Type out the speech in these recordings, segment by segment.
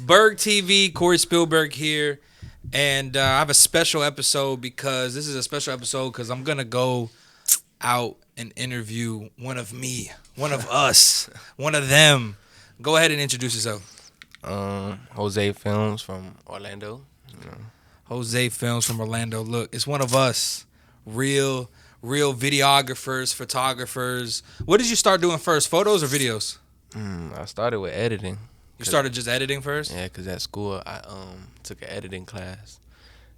BergTv, Coreyspielberg here, and I have a special episode because this is a special episode because I'm gonna go out and interview one of me, one of us, one of them. Go ahead and introduce yourself. Jossee Filmss from Orlando. You know. Jossee Filmss from Orlando. Look, it's one of us, real videographers, photographers. What did you start doing first, photos or videos? I started with editing. You started just editing first? Yeah, because at school I took an editing class,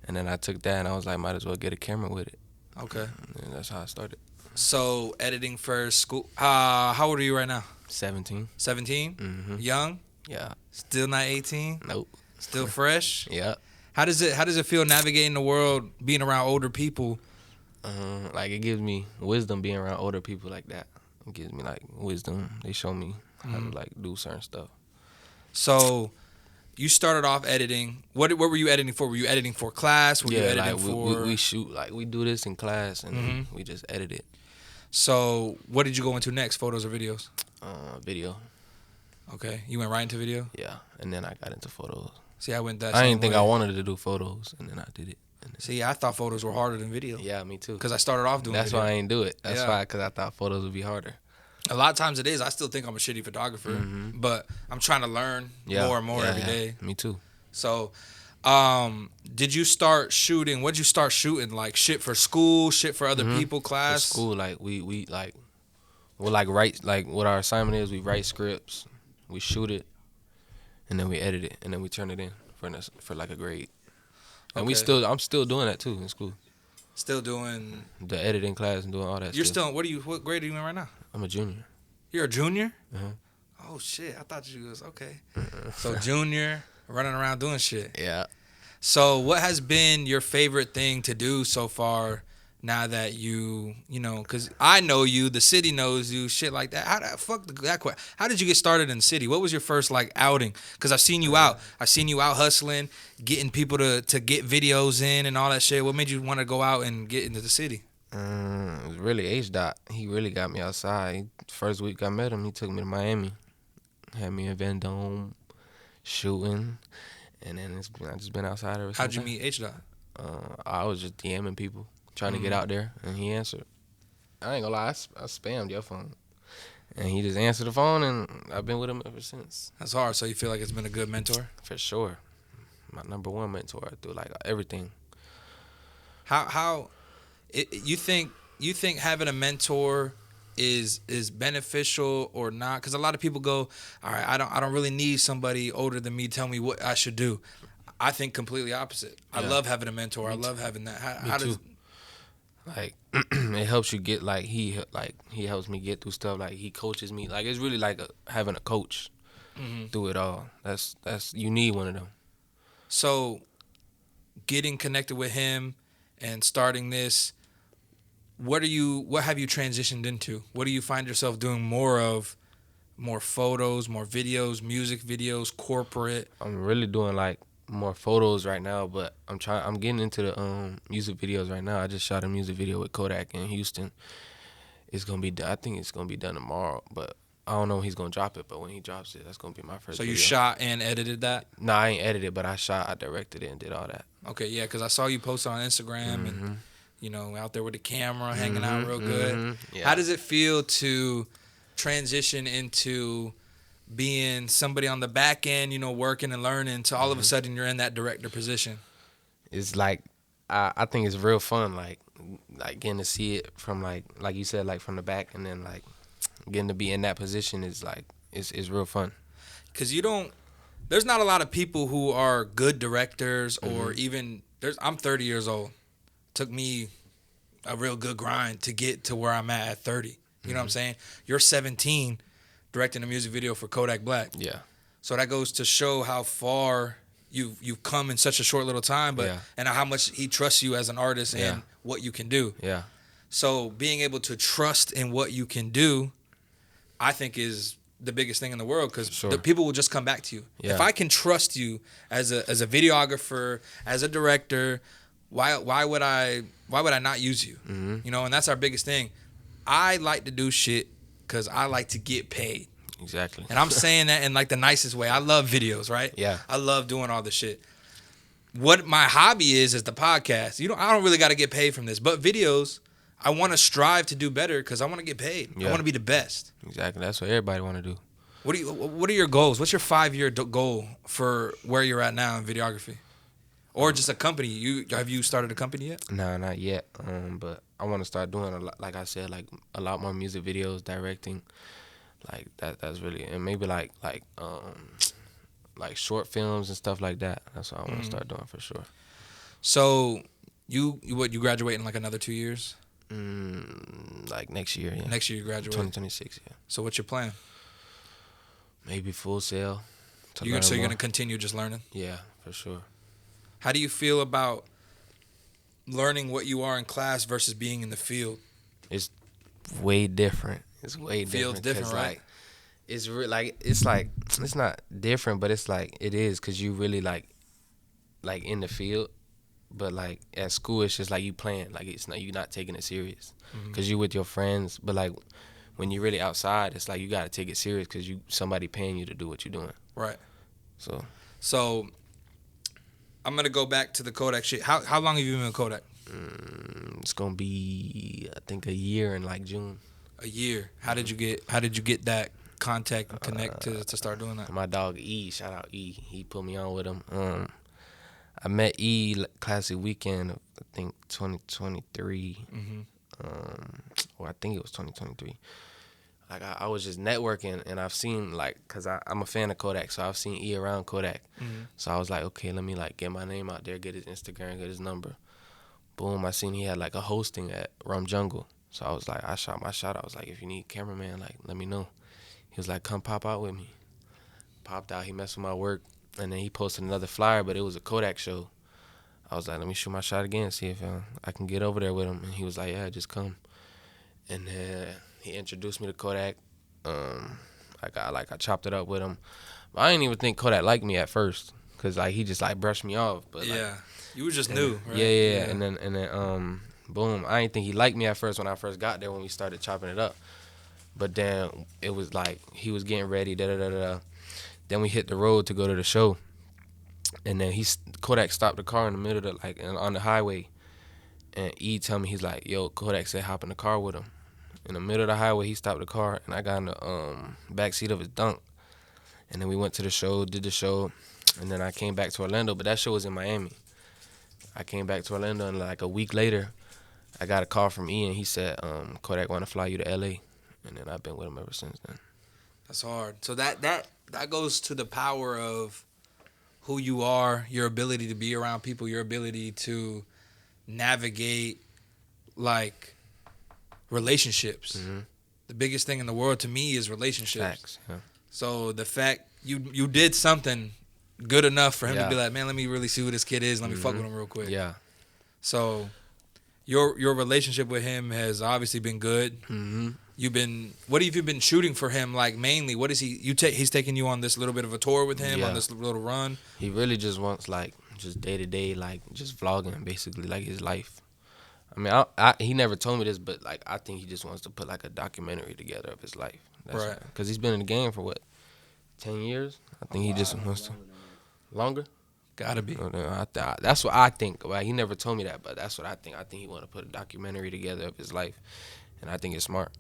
and then I took that and I was like, might as well get a camera with it. Okay. And that's how I started. So editing first, school. How old are you right now? 17. 17? Mm-hmm. Young? Yeah. Still not 18? Nope. Still fresh? Yeah. How does it feel navigating the world, being around older people? Like it gives me wisdom being around older people like that. It gives me like wisdom. They show me how to like do certain stuff. So, you started off editing. What were you editing for? Were you editing for class? Were you editing like for? we shoot, like we do this in class and we just edit it. So, what did you go into next? Photos or videos? Video. Okay, you went right into video. Yeah, and then I got into photos. See, I went that. I same didn't think way. I wanted to do photos, and then I did it. See, I thought photos were harder than video. Yeah, me too. Because I started off doing. That's video. why I ain't do it. That's Yeah. why, because I thought photos would be harder. A lot of times it is. I still think I'm a shitty photographer, but I'm trying to learn more and more every day. Me too. So, did you start shooting? What did you start shooting? Like shit for school, shit for other people, For class? school, like we'll like write, like what our assignment is. We write scripts, we shoot it, and then we edit it, and then we turn it in for like a grade. And Okay. I'm still doing that too in school. Still doing. The editing class and doing all that. You're still. What grade are you in right now? I'm a junior. You're a junior? Uh-huh. Oh shit! I thought you was okay. So junior, running around doing shit. Yeah. So what has been your favorite thing to do so far? Now that you know, because I know you, the city knows you, shit like that. How did you get started in the city? What was your first like outing? Because I've seen you out. I've seen you out hustling, getting people to get videos in and all that shit. What made you want to go out and get into the city? It was really H Dot. He really got me outside. First week I met him, he took me to Miami, had me in Vendome, shooting, and then I just been outside ever since. How'd you meet H Dot? I was just DMing people, trying to get out there, and he answered. I ain't gonna lie, I spammed your phone, and he just answered the phone, and I've been with him ever since. That's hard. So you feel like it's been a good mentor? For sure, my number one mentor through like everything. You think having a mentor is beneficial or not? Because a lot of people go, all right, I don't really need somebody older than me tell me what I should do. I think completely opposite. I love having a mentor. I love having that. How too. does Like it helps you get he helps me get through stuff. Like he coaches me. Like it's really like having a coach through it all. That's you need one of them. so getting connected with him and starting this? What have you transitioned into? What do you find yourself doing more of? More photos, more videos, music videos, corporate. I'm really doing like more photos right now, but I'm getting into the music videos right now. I just shot a music video with Kodak in Houston. It's gonna be done. I think it's gonna be done tomorrow, but I don't know when he's gonna drop it. But when he drops it, that's gonna be my first. So you video. shot and edited that? Nah, I ain't edited, but I directed it, and did all that. Okay, yeah, because I saw you post on Instagram and out there with the camera, hanging out real good. Yeah. How does it feel to transition into being somebody on the back end, working and learning, to all of a sudden you're in that director position? It's like I think it's real fun, like getting to see it from like you said, like from the back, and then like getting to be in that position is like it's real fun. Because there's not a lot of people who are good directors or even I'm 30 years old. Took me a real good grind to get to where I'm at 30. You know what I'm saying? You're 17 directing a music video for Kodak Black. Yeah. So that goes to show how far you've come in such a short little time, and how much he trusts you as an artist and what you can do. Yeah. So being able to trust in what you can do, I think is the biggest thing in the world, because the people will just come back to you. Yeah. If I can trust you as a videographer, as a director, why would I not use you? And that's our biggest thing. I like to do shit because I like to get paid. Exactly. And I'm saying that in like the nicest way. I love videos, right? Yeah. I love doing all this shit. What my hobby is the podcast. I don't really got to get paid from this, but videos, I want to strive to do better because I want to get paid. Yeah. I want to be the best. Exactly. That's what everybody want to do. What are your goals? What's your 5-year goal for where you're at now in videography, or just a company? Have you started a company yet? Nah, not yet. But I want to start doing a lot, like I said, like a lot more music videos, directing, like that. That's really, and maybe like short films and stuff like that. That's what I want to start doing for sure. So you graduate in like another 2 years? Like next year, yeah. Next year you graduate. 2026, yeah. So what's your plan? Maybe Full Sail. You're gonna continue just learning? Yeah, for sure. How do you feel about learning what you are in class versus being in the field? It's way different. It's way Field's different, right? Like, it's not different, but it's like it is because you really like in the field. But like at school, it's just like you playing. Like you're not taking it serious because you with your friends. But like when you're really outside, it's like you gotta take it serious because somebody paying you to do what you're doing. Right. So I'm gonna go back to the Kodak shit. How long have you been with Kodak? it's gonna be I think a year in like June. A year. How did you get that contact and connect to start doing that? My dog E, shout out E. He put me on with him. I met E Classic Weekend of I think 2023. Or I think it was 2023. Like I was just networking and I've seen like, cause I'm a fan of Kodak, so I've seen E around Kodak. So I was like, okay, let me like get my name out there, get his Instagram, get his number. Boom, I seen he had like a hosting at Rum Jungle. So I was like, I shot my shot. I was like, if you need cameraman, like let me know. He was like, come pop out with me. Popped out, he messed with my work, and then he posted another flyer, but it was a Kodak show. I was like, let me shoot my shot again, see if I can get over there with him. And he was like, yeah, just come. And then he introduced me to Kodak. I chopped it up with him. But I didn't even think Kodak liked me at first, cause like he just like brushed me off. But yeah, like, you were just new, right? Yeah. And then boom, I didn't think he liked me at first when I first got there when we started chopping it up. But then it was like he was getting ready, Then we hit the road to go to the show, and then Kodak stopped the car in the middle of on the highway, and E tell me, he's like, yo, Kodak said hop in the car with him. In the middle of the highway, he stopped the car, and I got in the back seat of his Dunk, and then we went to the show, did the show, and then I came back to Orlando, but that show was in Miami. I came back to Orlando, and like a week later, I got a call from E, and he said, Kodak want to fly you to L.A., and then I've been with him ever since then. That's hard. So that goes to the power of who you are, your ability to be around people, your ability to navigate like relationships. The biggest thing in the world to me is relationships. Facts, yeah. So the fact you did something good enough for him to be like, man, let me really see who this kid is. Let me fuck with him real quick. Yeah. So your relationship with him has obviously been good. What have you been shooting for him? Like mainly, what is he's taking you on this little bit of a tour with him, on this little run? He really just wants like just day to day, like just vlogging basically, like his life. I mean, he never told me this, but like I think he just wants to put like a documentary together of his life. That's right. Because he's been in the game for what, 10 years? I think he just wants to. Longer? Gotta be. That's what I think. Well, he never told me that, but that's what I think. I think he want to put a documentary together of his life, and I think it's smart.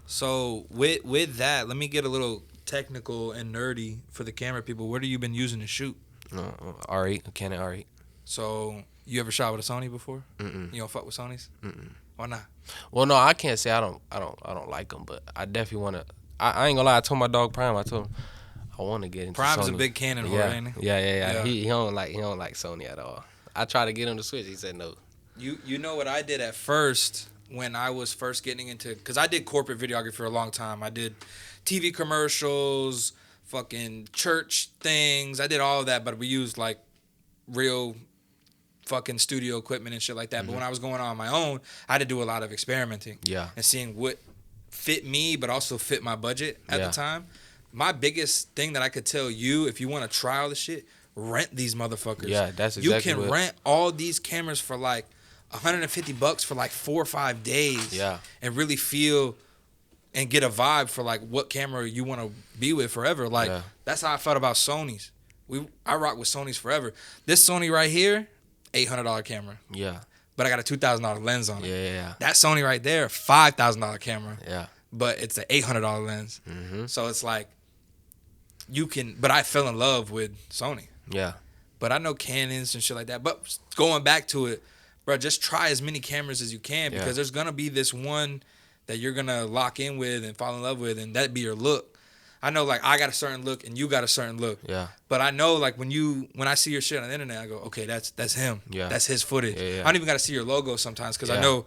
So with that, let me get a little technical and nerdy for the camera people. What have you been using to shoot? R8, a Canon R8. So you ever shot with a Sony before? You don't fuck with Sonys? Why not? Well, no, I can't say I don't like them, but I definitely want to. I ain't gonna lie. I told my dog Prime. I told him I want to get into Prime's Sony. a big Canon whore, ain't he? Yeah. He don't like Sony at all. I tried to get him to switch. He said no. You know what I did at first when I was first getting into, because I did corporate videography for a long time. I did TV commercials, fucking church things. I did all of that, but we used like real fucking studio equipment and shit like that. But when I was going on my own, I had to do a lot of experimenting. Yeah. And seeing what fit me, but also fit my budget at the time. My biggest thing that I could tell you, if you want to try all this shit, rent these motherfuckers. Yeah, that's exactly You can rent all these cameras for like $150 for like 4 or 5 days. Yeah. And really feel and get a vibe for like what camera you want to be with forever. Like that's how I felt about Sony's. I rock with Sony's forever. This Sony right here, $800 camera. Yeah. But I got a $2,000 lens on it. Yeah. That Sony right there, $5,000 camera. Yeah. But it's an $800 lens. Mm-hmm. So it's like you can. But I fell in love with Sony. Yeah. But I know Canons and shit like that. But going back to it, bro, just try as many cameras as you can because there's gonna be this one that you're gonna lock in with and fall in love with, and that be your look. I know, like, I got a certain look and you got a certain look. Yeah. But I know, like, when I see your shit on the internet, I go, okay, that's him. Yeah. That's his footage. Yeah. I don't even got to see your logo sometimes because I know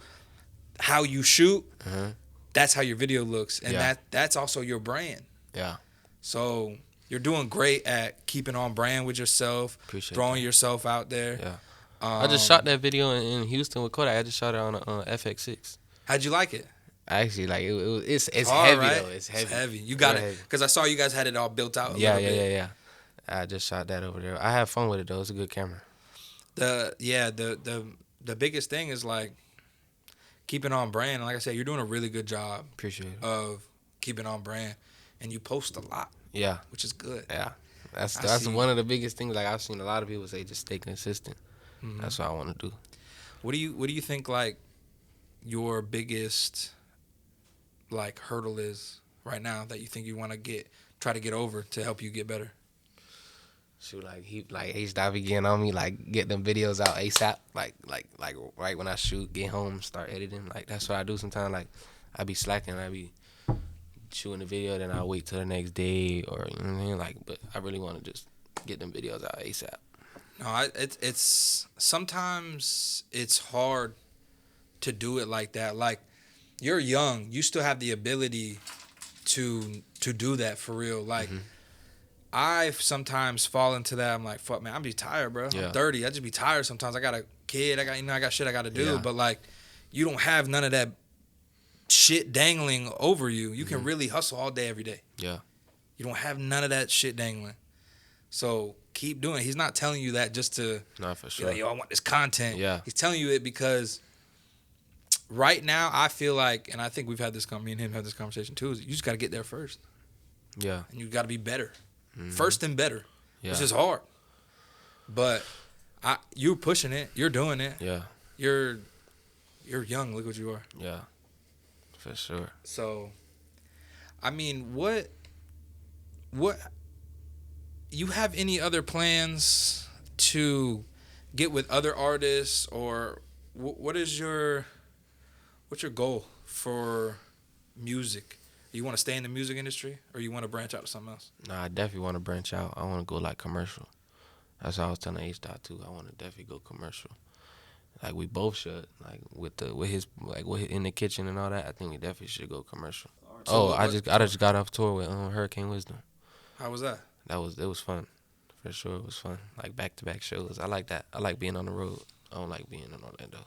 how you shoot. Uh-huh. That's how your video looks, and that's also your brand. Yeah. So you're doing great at keeping on brand with yourself, throwing yourself out there. Yeah. I just shot that video in Houston with Kodak. I just shot it on a FX6. How'd you like it? I actually like it's hard, heavy right? though. It's heavy. It's heavy. You got it because I saw you guys had it all built out. Yeah. I just shot that over there. I had fun with it though. It's a good camera. The biggest thing is like keeping on brand. And like I said, you're doing a really good job. Appreciate it. Of keeping on brand, and you post a lot. Yeah, which is good. Yeah, that's one of the biggest things. Like I've seen a lot of people say, just stay consistent. Mm-hmm. That's what I want to do. What do you think like your biggest like hurdle is right now that you think you want to try to get over to help you get better? Shoot, like H-Dot be getting on me, like get them videos out ASAP, like right when I shoot, get home, start editing. Like that's what I do sometimes. Like I be slacking, I be shooting the video, then I wait till the next day, or you know what I mean. Like, but I really want to just get them videos out ASAP. No, it's sometimes it's hard to do it like that. Like you're young, you still have the ability to do that for real. Like. Mm-hmm. I sometimes fall into that. I'm like, fuck, man, I'm be tired, bro. Yeah. I'm 30. I just be tired sometimes. I got a kid. I got shit I got to do. Yeah. But like, you don't have none of that shit dangling over you. You can really hustle all day, every day. Yeah. You don't have none of that shit dangling. So keep doing it. He's not telling you that just to for sure. Be like, yo, I want this content. Yeah. He's telling you it because right now I feel like, and I think we've had this, me and him have this conversation too, is you just got to get there first. Yeah. And you got to be better. Mm-hmm. First and better. Yeah. Which is hard. But you're pushing it. You're doing it. Yeah. You're young. Look what you are. Yeah. For sure. So, I mean, what you have any other plans to get with other artists, or what's your goal for music? You want to stay in the music industry, or you want to branch out to something else? Nah, I definitely want to branch out. I want to go like commercial. That's what I was telling H-Dot too. I want to definitely go commercial. Like we both should. Like with his in the kitchen and all that. I think we definitely should go commercial. So I just got off tour with Hurricane Wisdom. How was that? It was fun. For sure, it was fun. Like back-to-back shows. I like that. I like being on the road. I don't like being in Orlando.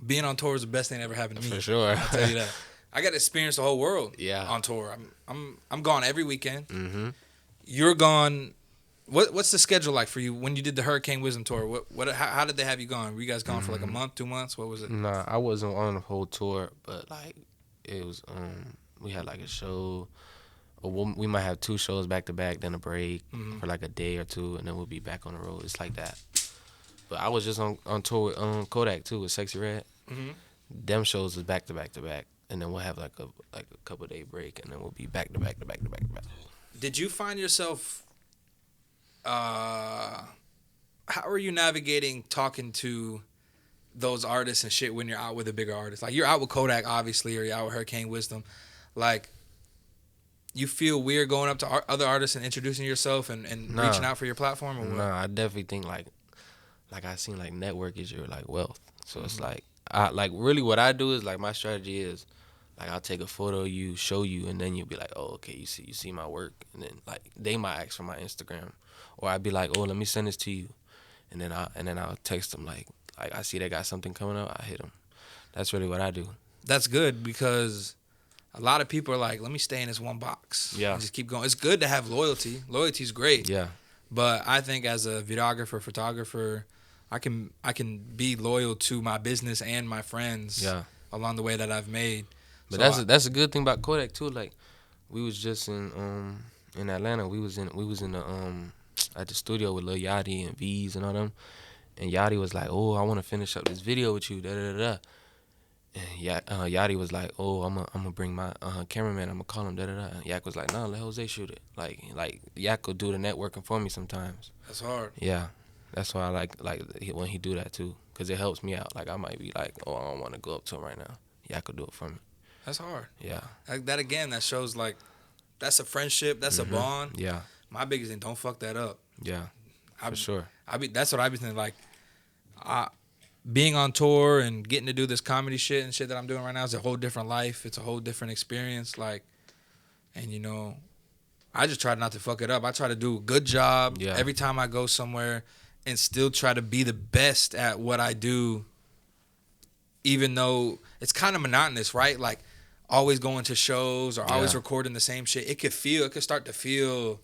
Being on tour is the best thing that ever happened to me. For sure. I'll tell you that. I got to experience the whole world. Yeah. On tour. I'm gone every weekend. Mm-hmm. You're gone. What's the schedule like for you when you did the Hurricane Wisdom tour? How did they have you gone? Were you guys gone for like a month, 2 months? What was it? Nah, I wasn't on the whole tour, but like it was. We had like a show. Or we might have 2 shows back to back, then a break for like a day or 2, and then we'll be back on the road. It's like that. But I was just on tour with Kodak too, with Sexy Red. Mm-hmm. Them shows is back to back to back. And then we'll have like a couple day break, and then we'll be back to back to back to back to back. Did you find yourself? How are you navigating talking to those artists and shit when you're out with a bigger artist? Like you're out with Kodak, obviously, or you're out with Hurricane Wisdom. Like, you feel weird going up to other artists and introducing yourself and reaching out for your platform? Or what? Nah, I definitely think like I seen like network is your like wealth. So it's like really what I do is like my strategy is. Like I'll take a photo of you, show you, and then you'll be like, oh, okay, you see my work, and then like they might ask for my Instagram, or I'd be like, oh, let me send this to you, and then I'll text them like I see they got something coming up, I hit them. That's really what I do. That's good because a lot of people are like, let me stay in this one box, and just keep going. It's good to have loyalty. Loyalty's great. Yeah. But I think as a videographer, photographer, I can be loyal to my business and my friends along the way that I've made. But So that's a good thing about Kodak too. Like we was just in Atlanta. We was in the at the studio with Lil Yachty and V's and all them. And Yachty was like, "Oh, I want to finish up this video with you." Da da da da. And Yachty was like, "Oh, I'm gonna bring my cameraman. I'm gonna call him." Da da da. And Yak was like, "Nah, let Jose shoot it." Like Yak will do the networking for me sometimes. that's hard. Yeah, that's why I like when he do that too, cause it helps me out. Like I might be like, "Oh, I don't want to go up to him right now." Yak will do it for me. That's hard. Yeah. Like that again. That shows like that's a friendship. That's a bond. Yeah. My biggest thing, don't fuck that up. Yeah. For sure. That's what I be thinking. Like, being on tour and getting to do this comedy shit and shit that I'm doing right now is a whole different life. It's a whole different experience. Like, and you know, I just try not to fuck it up. I try to do a good job every time I go somewhere, and still try to be the best at what I do. Even though it's kind of monotonous, right? Like, always going to shows or always recording the same shit. It could start to feel,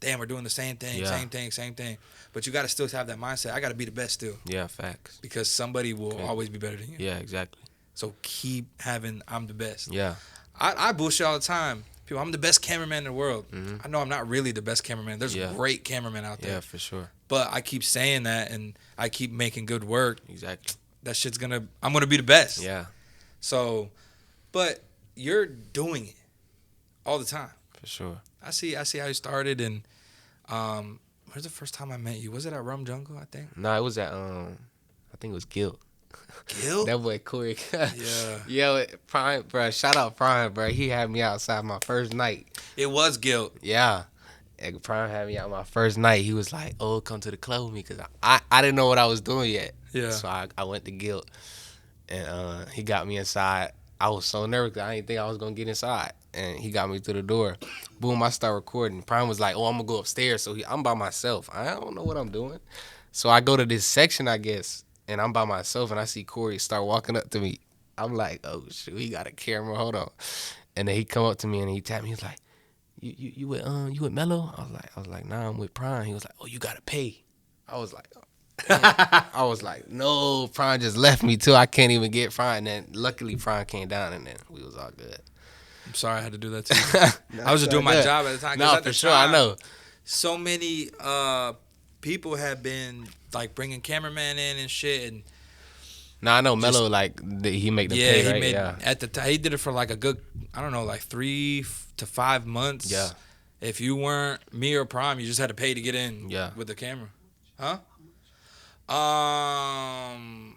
damn, we're doing the same thing, same thing. But you got to still have that mindset. I got to be the best still. Yeah, facts. Because somebody will always be better than you. Yeah, exactly. So keep having, I'm the best. Yeah. I bullshit all the time. People, I'm the best cameraman in the world. Mm-hmm. I know I'm not really the best cameraman. There's great cameramen out there. Yeah, for sure. But I keep saying that, and I keep making good work. Exactly. That shit's I'm going to be the best. Yeah. So, but you're doing it all the time. For sure. I see how you started, and where's the first time I met you? Was it at Rum Jungle, I think? No, it was at I think it was Guilt. Guilt? That boy Corey. Yeah. Yo, Prime, bro. Shout out Prime, bro. He had me outside my first night. It was Guilt. Yeah. And Prime had me out my first night. He was like, "Oh, come to the club with me," because I didn't know what I was doing yet. Yeah. So I went to Guilt, and he got me inside. I was so nervous 'cause I didn't think I was gonna get inside, and he got me through the door. Boom, I start recording. Prime was like, "Oh, I'm gonna go upstairs." So I'm by myself. I don't know what I'm doing. So I go to this section, I guess, and I'm by myself, and I see Corey start walking up to me. I'm like, "Oh shoot, he got a camera. Hold on." And then he come up to me and he tapped me. He's like, "You with Mello?" I was like, "Nah, I'm with Prime." He was like, "Oh, you gotta pay." I was like, oh. I was like, "No, Prime just left me too. I can't even get Prime." And then luckily Prime came down, and then we was all good. I'm sorry I had to do that to you. I was just doing my job at the time. No, for sure, I know. So many people have been like bringing cameraman in and shit, and No, I know Mello, like he make the pay, right? Made, at the time he did it for like a good, I don't know, like 3 to 5 months. Yeah. If you weren't me or Prime, you just had to pay to get in. Yeah. With the camera. Huh?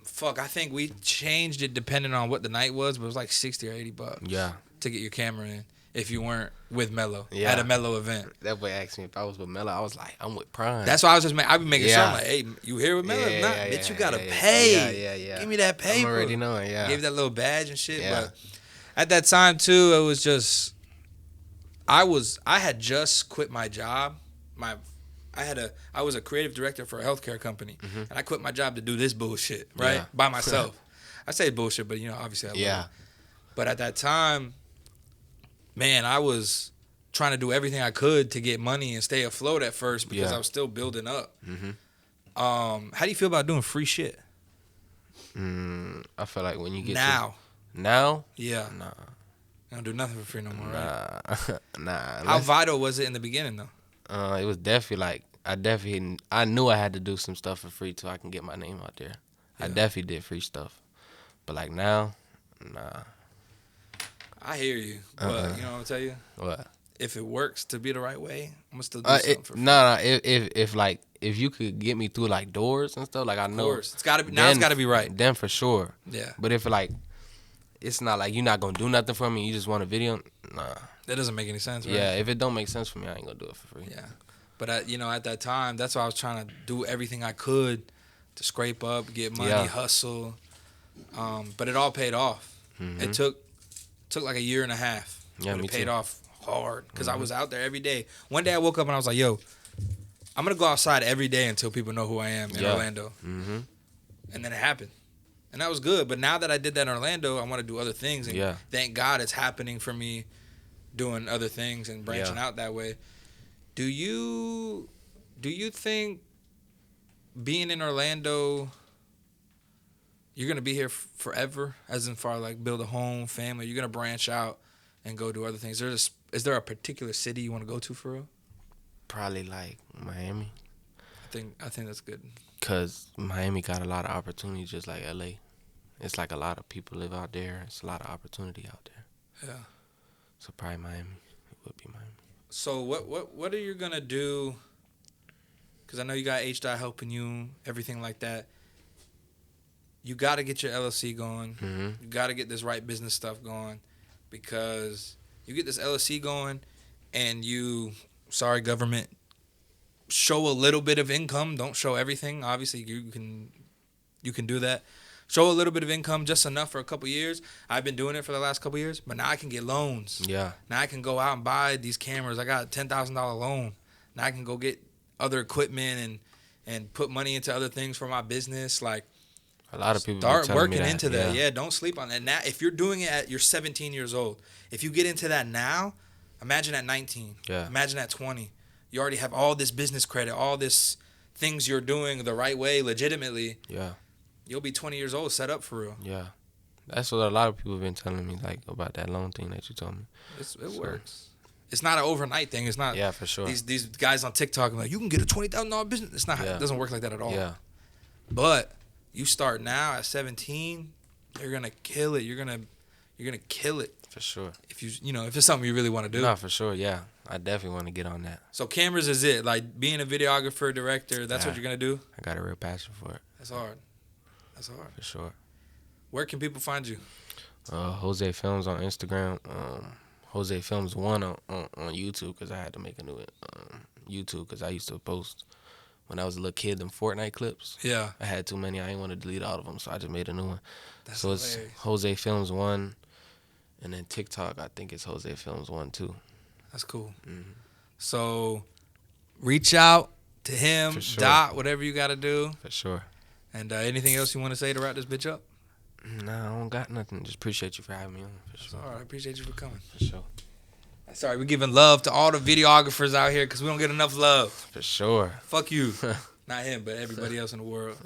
Fuck. I think we changed it depending on what the night was, but it was like $60 or $80. Yeah. To get your camera in if you weren't with Mello Yeah. at a Mello event. That boy asked me if I was with Mello. I was like, I'm with Prime. That's why I was just I be making sure. I'm like, hey, you here with Mello? Yeah, Nah, yeah, bitch, you yeah, gotta yeah, pay. yeah. Give me that paper. I'm already knowing, yeah. Gave that little badge and shit. Yeah. But at that time too, it was just I had just quit my job. I was a creative director for a healthcare company, and I quit my job to do this bullshit, right? Yeah. By myself. I say bullshit, but obviously I love it. But at that time, man, I was trying to do everything I could to get money and stay afloat at first because I was still building up. How do you feel about doing free shit? I feel like when you get now, yeah, nah, I don't do nothing for free no more. Right? nah. How vital was it in the beginning though? It was definitely like I knew I had to do some stuff for free so I can get my name out there. Yeah. I definitely did free stuff, but like now, nah. I hear you, but you know what I'm tell you? What? If it works to be the right way, I'm gonna still do something for free. No. If you could get me through like doors and stuff, like I know, of course. It's gotta be now. It's gotta be right. Then for sure. Yeah. But if like, it's not like you're not gonna do nothing for me. You just want a video. Nah. That doesn't make any sense, right? Yeah. If it don't make sense for me, I ain't gonna do it for free. Yeah. But at that time, that's why I was trying to do everything I could to scrape up, get money, hustle. But it all paid off. It took like a year and a half. Yeah, but me it paid too. off hard because I was out there every day. One day I woke up and I was like, yo, I'm going to go outside every day until people know who I am in Orlando. And then it happened. And that was good. But now that I did that in Orlando, I want to do other things. And thank God it's happening for me doing other things and branching out that way. Do you think being in Orlando you're gonna be here forever, as in far like build a home, family. You're gonna branch out and go do other things. Is there a particular city you want to go to for real? Probably like Miami, I think that's good. cause Miami got a lot of opportunity, just like LA. It's like a lot of people live out there. It's a lot of opportunity out there. Yeah. So probably Miami. It would be Miami. So what are you gonna do? Because I know you got H. Dot helping you, everything like that. You got to get your LLC going. Mm-hmm. You got to get this right business stuff going, because you get this LLC going, and you, sorry government, show a little bit of income. Don't show everything. Obviously, you can do that. Show a little bit of income, just enough for a couple years. I've been doing it for the last couple years, but now I can get loans. Yeah. Now I can go out and buy these cameras. I got a $10,000 loan. Now I can go get other equipment and put money into other things for my business. Like, A lot of people start be telling working me that. into that. Yeah, don't sleep on that. Now, if you're doing it you're 17 years old, if you get into that now, imagine at 19. Yeah. Imagine at 20. You already have all this business credit, all this things you're doing the right way, legitimately. Yeah. You'll be 20 years old, set up for real. Yeah. That's what a lot of people have been telling me, like, about that loan thing that you told me. It works. It's not an overnight thing. It's not. Yeah, for sure. These guys on TikTok are like, you can get a $20,000 business. It's not. Yeah. It doesn't work like that at all. Yeah. But you start now at 17, you're gonna kill it. You're gonna kill it For sure. if if it's something you really want to do. No, for sure. Yeah. I definitely want to get on that. So cameras is it. Like being a videographer, director. That's what Yeah. you're gonna do. I got a real passion for it. That's hard. That's hard. For sure. Where can people find you? Jose Films on Instagram. Jose Filmss 1 on YouTube, because I had to make a new YouTube, because I used to post when I was a little kid them Fortnite clips. Yeah. I had too many. I didn't want to delete all of them, so I just made a new one. That's So it's hilarious. Jose Filmss 1, and then TikTok, I think it's Jose Filmss 1 too. That's cool. Mm-hmm. So reach out to him, For sure. Dot, whatever you got to do. For sure. And anything else you want to say to wrap this bitch up? Nah, I don't got nothing. Just appreciate you for having me on. For It's sure. all right. I appreciate you for coming. For sure. Sorry, we're giving love to all the videographers out here because we don't get enough love. For sure. Fuck you. Not him, but everybody else in the world.